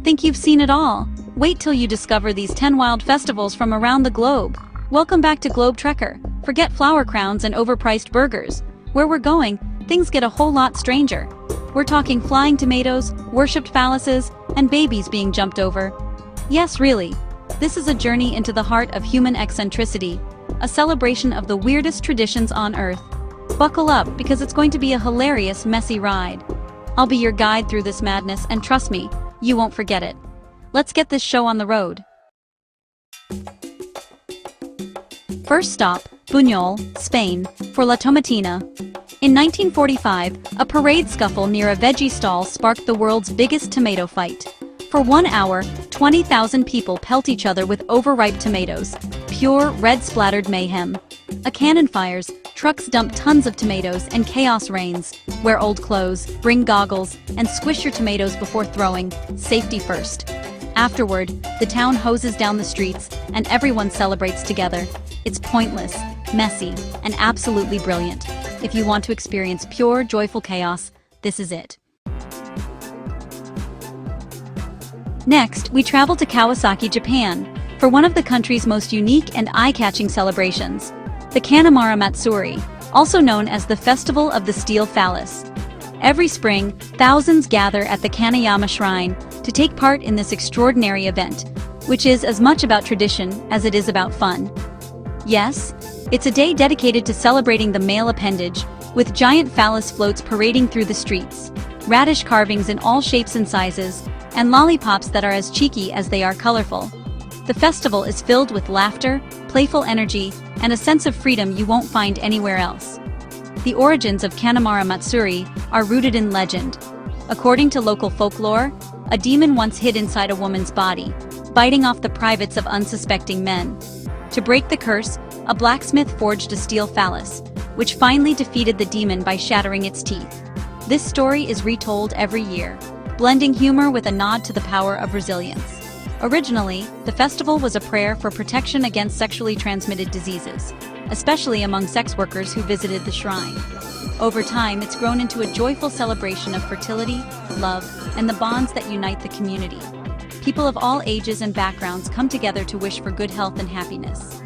Think you've seen it all? Wait till you discover these 10 wild festivals from around the globe. Welcome back to Globe Trekker. Forget flower crowns and overpriced burgers. Where we're going, things get a whole lot stranger. We're talking flying tomatoes, worshipped phalluses, and babies being jumped over. Yes, really. This is a journey into the heart of human eccentricity, a celebration of the weirdest traditions on Earth. Buckle up, because it's going to be a hilarious, messy ride. I'll be your guide through this madness, and trust me, you won't forget it. Let's get this show on the road. First stop, Buñol, Spain, for La Tomatina. In 1945, a parade scuffle near a veggie stall sparked the world's biggest tomato fight. For 1 hour, 20,000 people pelt each other with overripe tomatoes, pure red-splattered mayhem. A cannon fires, trucks dump tons of tomatoes, and chaos reigns. Wear old clothes, bring goggles, and squish your tomatoes before throwing. Safety first. Afterward, the town hoses down the streets, and everyone celebrates together. It's pointless, messy, and absolutely brilliant. If you want to experience pure, joyful chaos, this is it. Next, we travel to Kawasaki, Japan, for one of the country's most unique and eye-catching celebrations, the Kanamara Matsuri, also known as the Festival of the Steel Phallus. Every spring, thousands gather at the Kanayama Shrine to take part in this extraordinary event, which is as much about tradition as it is about fun. Yes, it's a day dedicated to celebrating the male appendage, with giant phallus floats parading through the streets, radish carvings in all shapes and sizes, and lollipops that are as cheeky as they are colorful. The festival is filled with laughter, playful energy, and a sense of freedom you won't find anywhere else. The origins of Kanamara Matsuri are rooted in legend. According to local folklore, a demon once hid inside a woman's body, biting off the privates of unsuspecting men. To break the curse, a blacksmith forged a steel phallus, which finally defeated the demon by shattering its teeth. This story is retold every year, blending humor with a nod to the power of resilience. Originally, the festival was a prayer for protection against sexually transmitted diseases, especially among sex workers who visited the shrine. Over time, it's grown into a joyful celebration of fertility, love, and the bonds that unite the community. People of all ages and backgrounds come together to wish for good health and happiness.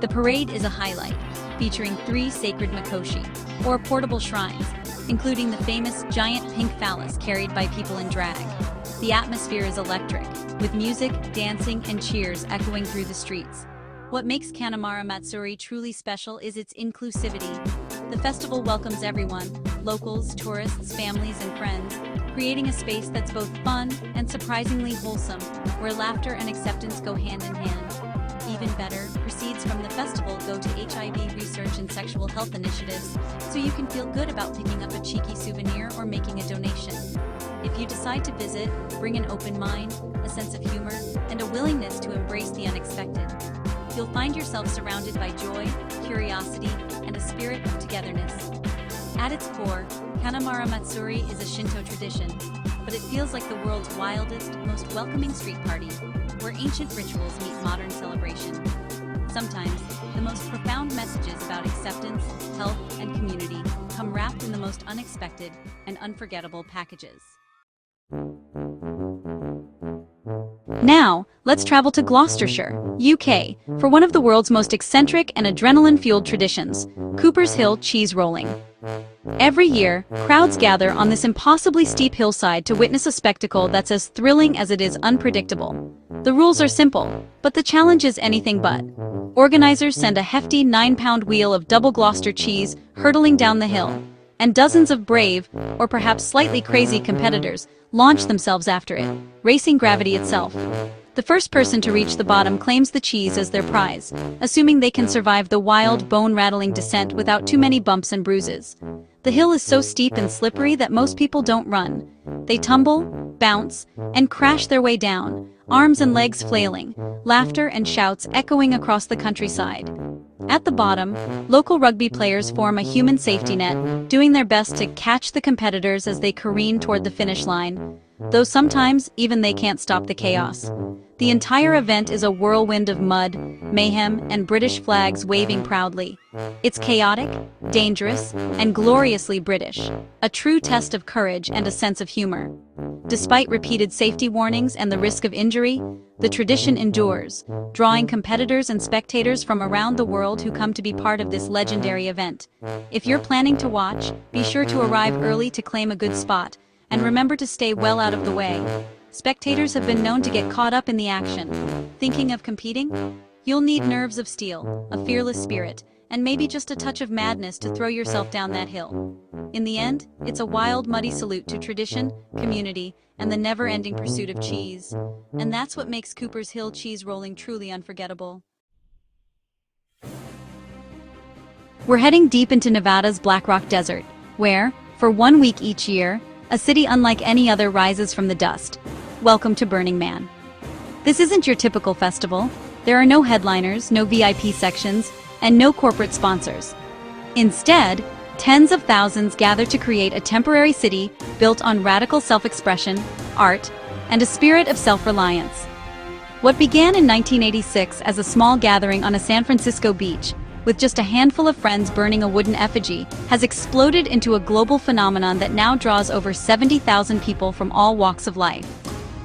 The parade is a highlight, featuring 3 sacred makoshi, or portable shrines, including the famous giant pink phallus carried by people in drag. The atmosphere is electric, with music, dancing, and cheers echoing through the streets. What makes Kanamara Matsuri truly special is its inclusivity. The festival welcomes everyone, locals, tourists, families, and friends, creating a space that's both fun and surprisingly wholesome, where laughter and acceptance go hand in hand. Even better, proceeds from the festival go to HIV research and sexual health initiatives, so you can feel good about picking up a cheeky souvenir or making a donation. If you decide to visit, bring an open mind, a sense of humor, and a willingness to embrace the unexpected. You'll find yourself surrounded by joy, curiosity, and a spirit of togetherness. At its core, Kanamara Matsuri is a Shinto tradition, but it feels like the world's wildest, most welcoming street party, where ancient rituals meet modern celebration. Sometimes, the most profound messages about acceptance, health, and community come wrapped in the most unexpected and unforgettable packages. Now, let's travel to Gloucestershire, UK, for one of the world's most eccentric and adrenaline-fueled traditions, Cooper's Hill cheese rolling. Every year, crowds gather on this impossibly steep hillside to witness a spectacle that's as thrilling as it is unpredictable. The rules are simple, but the challenge is anything but. Organizers send a hefty 9-pound wheel of double Gloucester cheese hurtling down the hill, and dozens of brave, or perhaps slightly crazy competitors launch themselves after it, racing gravity itself. The first person to reach the bottom claims the cheese as their prize, assuming they can survive the wild, bone-rattling descent without too many bumps and bruises. The hill is so steep and slippery that most people don't run. They tumble, bounce, and crash their way down, arms and legs flailing, laughter and shouts echoing across the countryside. At the bottom, local rugby players form a human safety net, doing their best to catch the competitors as they careen toward the finish line. though sometimes even they can't stop the chaos. The entire event is a whirlwind of mud, mayhem, and British flags waving proudly. It's chaotic, dangerous, and gloriously British, a true test of courage and a sense of humor. Despite repeated safety warnings and the risk of injury, the tradition endures, drawing competitors and spectators from around the world who come to be part of this legendary event. If you're planning to watch, be sure to arrive early to claim a good spot, and remember to stay well out of the way. Spectators have been known to get caught up in the action. Thinking of competing? You'll need nerves of steel, a fearless spirit, and maybe just a touch of madness to throw yourself down that hill. In the end, it's a wild, muddy salute to tradition, community, and the never-ending pursuit of cheese. And that's what makes Cooper's Hill cheese rolling truly unforgettable. We're heading deep into Nevada's Black Rock Desert, where, for 1 week each year, a city unlike any other rises from the dust. Welcome to Burning Man. This isn't your typical festival. There are no headliners, no VIP sections, and no corporate sponsors. Instead, tens of thousands gather to create a temporary city built on radical self-expression, art, and a spirit of self-reliance. What began in 1986 as a small gathering on a San Francisco beach, with just a handful of friends burning a wooden effigy, has exploded into a global phenomenon that now draws over 70,000 people from all walks of life.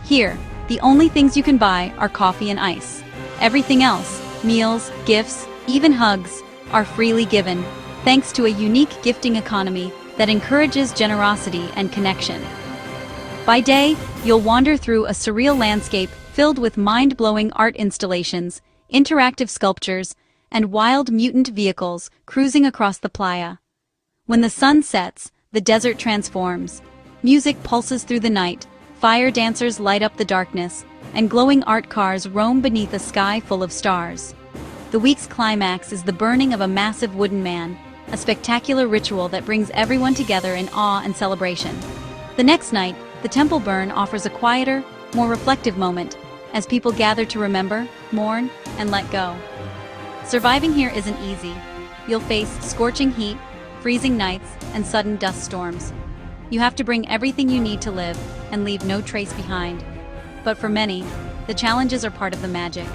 Here, the only things you can buy are coffee and ice. Everything else, meals, gifts, even hugs, are freely given, thanks to a unique gifting economy that encourages generosity and connection. By day, you'll wander through a surreal landscape filled with mind-blowing art installations, interactive sculptures, and wild mutant vehicles cruising across the playa. When the sun sets, the desert transforms. Music pulses through the night, fire dancers light up the darkness, and glowing art cars roam beneath a sky full of stars. The week's climax is the burning of a massive wooden man, a spectacular ritual that brings everyone together in awe and celebration. The next night, the temple burn offers a quieter, more reflective moment, as people gather to remember, mourn, and let go. Surviving here isn't easy. You'll face scorching heat, freezing nights, and sudden dust storms. You have to bring everything you need to live and leave no trace behind. But for many, the challenges are part of the magic.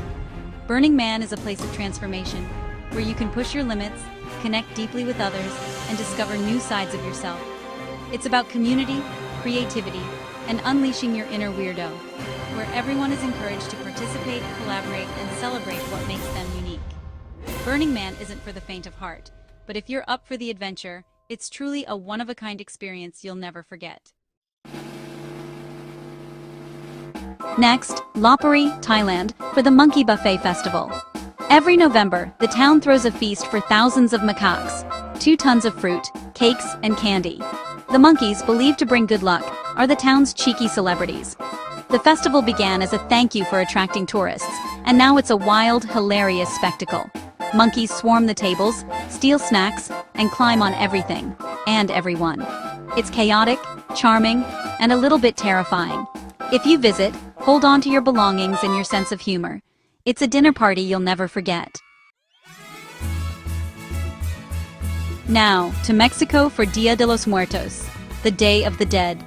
Burning Man is a place of transformation, where you can push your limits, connect deeply with others, and discover new sides of yourself. It's about community, creativity, and unleashing your inner weirdo, where everyone is encouraged to participate, collaborate, and celebrate what makes them unique. Burning Man isn't for the faint of heart, but if you're up for the adventure, it's truly a one-of-a-kind experience you'll never forget. Next, Lopburi, Thailand, for the Monkey Buffet Festival. Every November, the town throws a feast for thousands of macaques, 2 tons of fruit, cakes, and candy. The monkeys, believed to bring good luck, are the town's cheeky celebrities. The festival began as a thank you for attracting tourists, and now it's a wild, hilarious spectacle. Monkeys swarm the tables, steal snacks, and climb on everything and everyone. It's chaotic, charming, and a little bit terrifying. If you visit, hold on to your belongings and your sense of humor. It's a dinner party you'll never forget. Now, to Mexico for Dia de los Muertos, the Day of the Dead.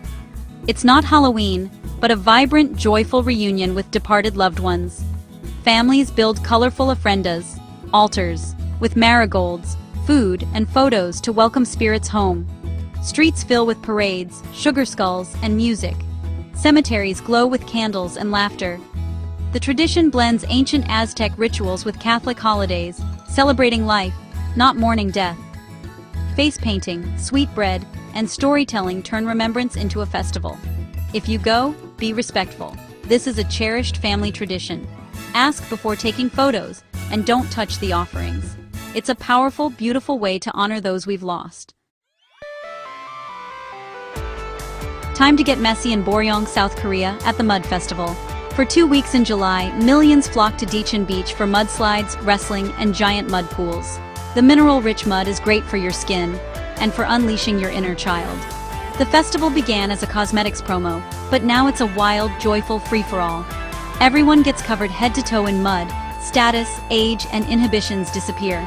It's not Halloween, but a vibrant, joyful reunion with departed loved ones. Families build colorful ofrendas, altars, with marigolds, food, and photos to welcome spirits home. Streets fill with parades, sugar skulls, and music. Cemeteries glow with candles and laughter. The tradition blends ancient Aztec rituals with Catholic holidays, celebrating life, not mourning death. Face painting, sweet bread, and storytelling turn remembrance into a festival. If you go, be respectful. This is a cherished family tradition. Ask before taking photos, and don't touch the offerings. It's a powerful, beautiful way to honor those we've lost. Time to get messy in Boryong, South Korea at the Mud Festival. For 2 weeks in July, millions flock to Daecheon Beach for mudslides, wrestling, and giant mud pools. The mineral-rich mud is great for your skin and for unleashing your inner child. The festival began as a cosmetics promo, but now it's a wild, joyful free-for-all. Everyone gets covered head to toe in mud. Status, age, and inhibitions disappear.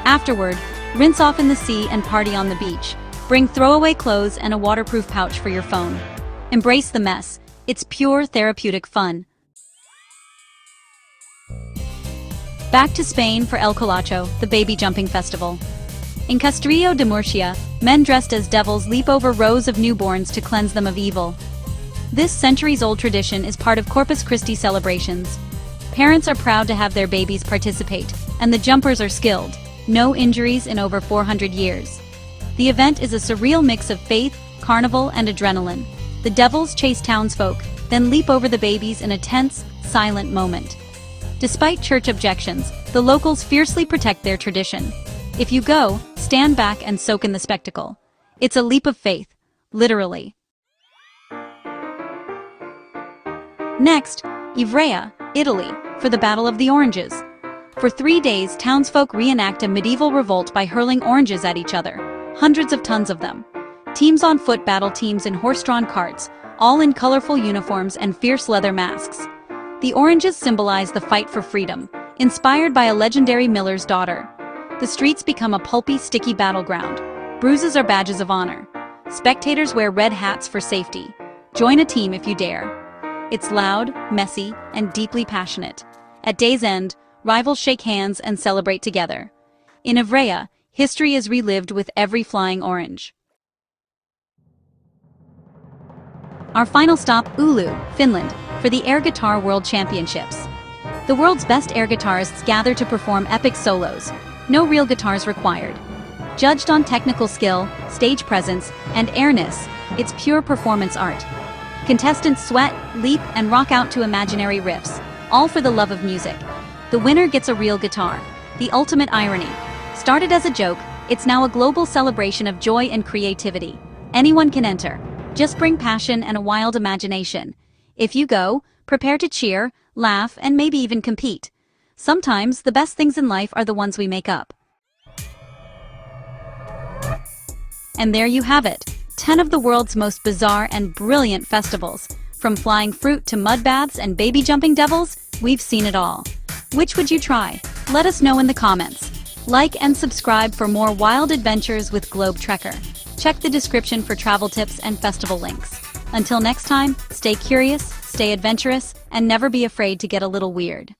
Afterward, rinse off in the sea and party on the beach. Bring throwaway clothes and a waterproof pouch for your phone. Embrace the mess. It's pure therapeutic fun. Back to Spain for El Colacho, the baby jumping festival. In Castrillo de Murcia, men dressed as devils leap over rows of newborns to cleanse them of evil. This centuries-old tradition is part of Corpus Christi celebrations. Parents are proud to have their babies participate, and the jumpers are skilled. No injuries in over 400 years. The event is a surreal mix of faith, carnival, and adrenaline. The devils chase townsfolk, then leap over the babies in a tense, silent moment. Despite church objections, the locals fiercely protect their tradition. If you go, stand back and soak in the spectacle. It's a leap of faith, literally. Next, Ivrea, Italy, for the Battle of the Oranges. For 3 days, townsfolk reenact a medieval revolt by hurling oranges at each other, hundreds of tons of them. Teams on foot battle teams in horse-drawn carts, all in colorful uniforms and fierce leather masks. The oranges symbolize the fight for freedom, inspired by a legendary miller's daughter. The streets become a pulpy, sticky battleground. Bruises are badges of honor. Spectators wear red hats for safety. Join a team if you dare. It's loud, messy, and deeply passionate. At day's end, rivals shake hands and celebrate together. In Ivrea, history is relived with every flying orange. Our final stop, Oulu, Finland, for the Air Guitar World Championships. The world's best air guitarists gather to perform epic solos. No real guitars required. Judged on technical skill, stage presence, and airness, it's pure performance art. Contestants sweat, leap, and rock out to imaginary riffs, all for the love of music. The winner gets a real guitar. The ultimate irony. Started as a joke, it's now a global celebration of joy and creativity. Anyone can enter. Just bring passion and a wild imagination. If you go, prepare to cheer, laugh, and maybe even compete. Sometimes, the best things in life are the ones we make up. And there you have it, 10 of the world's most bizarre and brilliant festivals. From flying fruit to mud baths and baby jumping devils, we've seen it all. Which would you try? Let us know in the comments. Like and subscribe for more wild adventures with Globe Trekker. Check the description for travel tips and festival links. Until next time, stay curious, stay adventurous, and never be afraid to get a little weird.